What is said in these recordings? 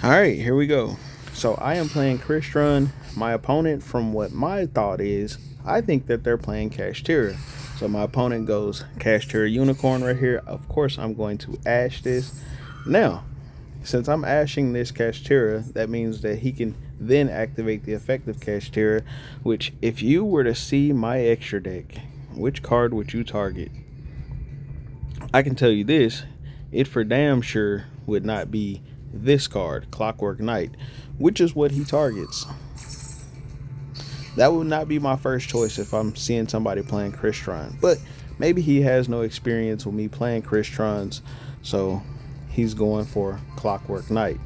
All right, here we go. So I am playing Crystron. My opponent, from what my thought is, I think that they're playing Kashtira. So my opponent goes Kashtira Unicorn right here. Of course, I'm going to ash this. Now, since I'm ashing this Kashtira, that means that he can then activate the effective Kashtira, which if you were to see my extra deck, which card would you target? I can tell you this, it for damn sure would not be this card, Clockwork Knight, which is what he targets. That would not be my first choice if I'm seeing somebody playing Crystron. But maybe he has no experience with me playing Crystrons, so he's going for Clockwork Knight.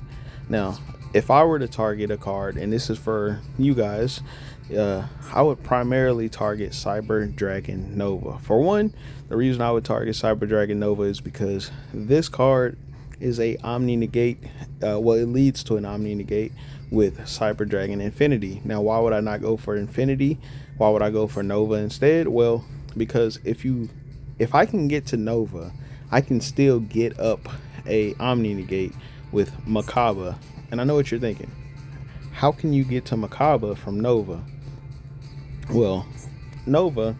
Now, if I were to target a card, and this is for you guys, I would primarily target Cyber Dragon Nova. For one, the reason I would target Cyber Dragon Nova is because this card is a Omni Negate. Well, it leads to an Omni Negate with Cyber Dragon Infinity. Now, why would I not go for Infinity? Why would I go for Nova instead? Well, because if I can get to Nova, I can still get up a Omni Negate with Makaba. And I know what you're thinking. How can you get to Makaba from Nova? Well, Nova,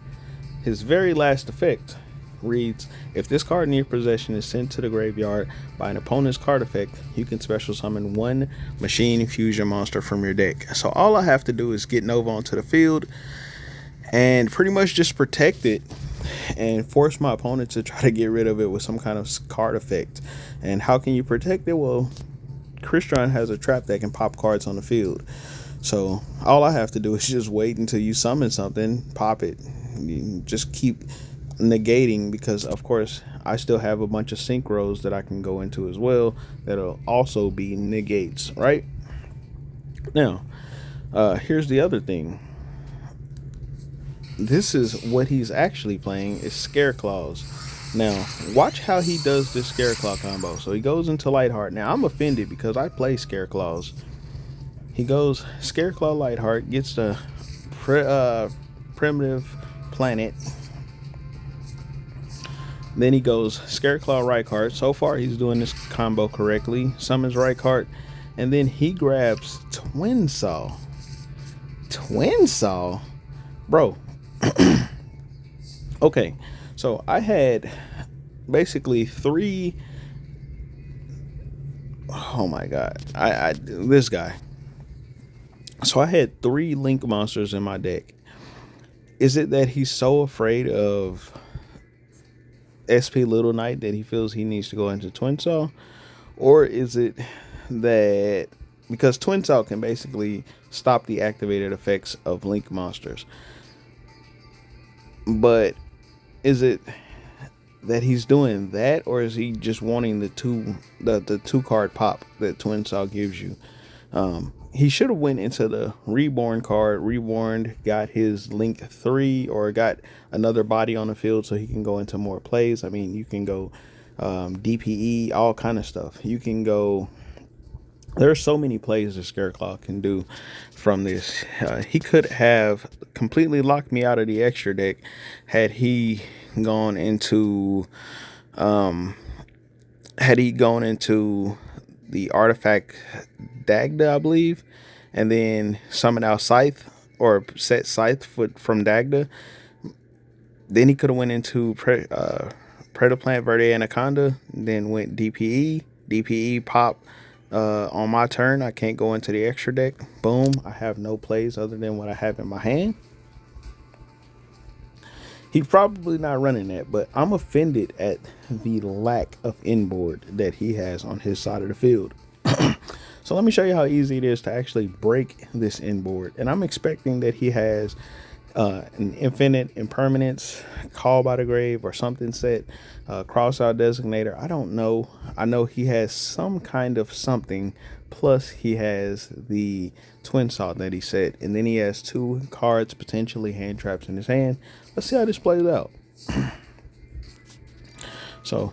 his very last effect reads, if this card in your possession is sent to the graveyard by an opponent's card effect, you can special summon one machine fusion monster from your deck. So all I have to do is get Nova onto the field and pretty much just protect it and force my opponent to try to get rid of it with some kind of card effect. And how can you protect it? Well, Crystron has a trap that can pop cards on the field. So all I have to do is just wait until you summon something, pop it. You just keep negating, because of course I still have a bunch of synchros that I can go into as well that'll also be negates. Right now, here's the other thing. This is what he's actually playing, is Scareclaws. Now watch how he does this Scareclaw combo. So he goes into Lightheart. Now I'm offended because I play Scareclaws. He goes Scareclaw Lightheart, gets the primitive planet. Then he goes Scareclaw Reichart. So far he's doing this combo correctly. Summons Reichart. And then he grabs Twin Saw. Twin Saw? Bro. Okay. So I had basically three. Oh my god. This guy. So I had three Link monsters in my deck. Is it that he's so afraid of SP Little Knight that he feels he needs to go into Twin Saw? Or is it that because Twin Saw can basically stop the activated effects of Link monsters? But is it that he's doing that, or is he just wanting the two card pop that Twin Saw gives you? He should have went into the Reborn card. Reborn, got his Link 3, or got another body on the field so he can go into more plays. I mean, you can go DPE, all kind of stuff. You can go. There are so many plays that Scareclaw can do from this. He could have completely locked me out of the extra deck had he gone into the artifact Dagda, I believe, and then summon out Scythe, or set Scythe from Dagda. Then he could have went into Predaplant Verde Anaconda, then went DPE pop. On my turn, I can't go into the extra deck. Boom, I have no plays other than what I have in my hand. He's probably not running that, but I'm offended at the lack of inboard that he has on his side of the field. So let me show you how easy it is to actually break this inboard. And I'm expecting that he has an infinite impermanence, call by the grave, or something set, cross out designator. I don't know. I know he has some kind of something. Plus he has the Twin Saw that he set, and then he has two cards, potentially hand traps, in his hand. Let's see how this plays out. So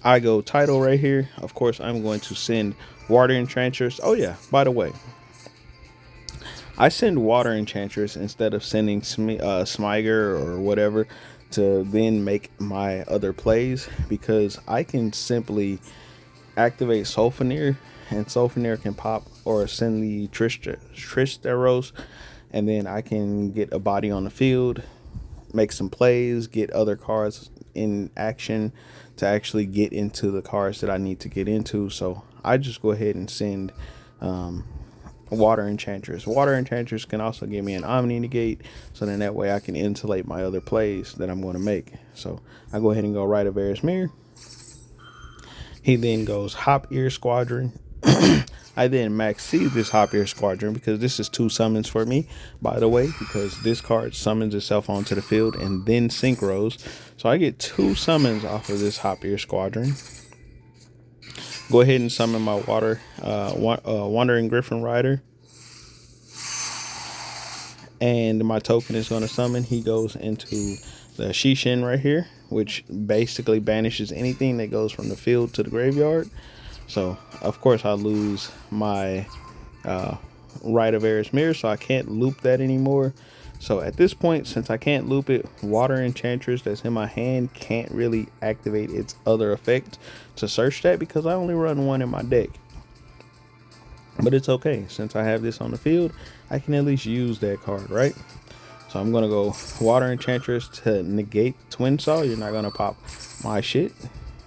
I go title right here. Of course, I'm going to send Water Enchantress. Oh yeah, by the way, I send Water Enchantress instead of sending Smiger or whatever to then make my other plays, because I can simply activate Sulfenir and Sulfurnier can pop or send the Tristeros, and then I can get a body on the field, make some plays, get other cards in action to actually get into the cards that I need to get into. So I just go ahead and send Water Enchantress. Water Enchantress can also give me an Omni Negate, so then that way I can insulate my other plays that I'm going to make. So I go ahead and go Rite of Mirror. He then goes Hop Ear Squadron. I then max seed this Hop Ear Squadron because this is 2 summons for me, by the way, because this card summons itself onto the field and then synchros. So I get 2 summons off of this Hop Ear Squadron. Go ahead and summon my Wandering Griffin Rider. And my token is going to summon. He goes into the Shishin right here, which basically banishes anything that goes from the field to the graveyard. So, of course, I lose my Rite of Mirror, so I can't loop that anymore. So, at this point, since I can't loop it, Water Enchantress that's in my hand can't really activate its other effect to search that because I only run 1 in my deck. But it's okay. Since I have this on the field, I can at least use that card, right? So I'm going to go Water Enchantress to negate Twin Saw. You're not going to pop my shit.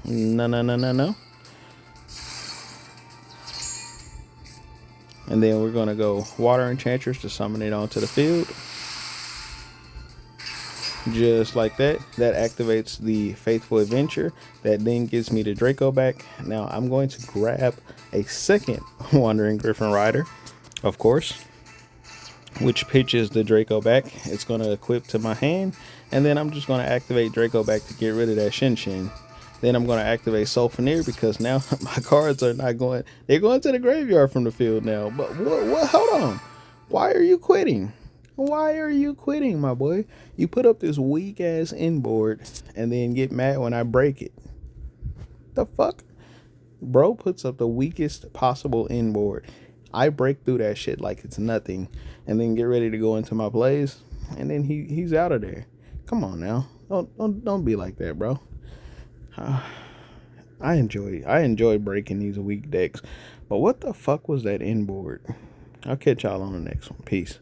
No. And then we're going to go Water Enchantress to summon it onto the field. Just like that. That activates the Faithful Adventure. That then gives me the Draco back. Now I'm going to grab a second Wandering Griffin Rider, of course, which pitches the Draco back. It's going to equip to my hand, and then I'm just going to activate Draco back to get rid of that Shin. Then I'm going to activate Sulfurnier because now my cards are not going, they're going to the graveyard from the field now. But what hold on. Why are you quitting? Why are you quitting, my boy? You put up this weak ass inboard and then get mad when I break it. The fuck? Bro puts up the weakest possible inboard. I break through that shit like it's nothing, and then get ready to go into my plays, and then he's out of there. Come on now, don't be like that, bro. I enjoy breaking these weak decks, but what the fuck was that inboard? I'll catch y'all on the next one. Peace.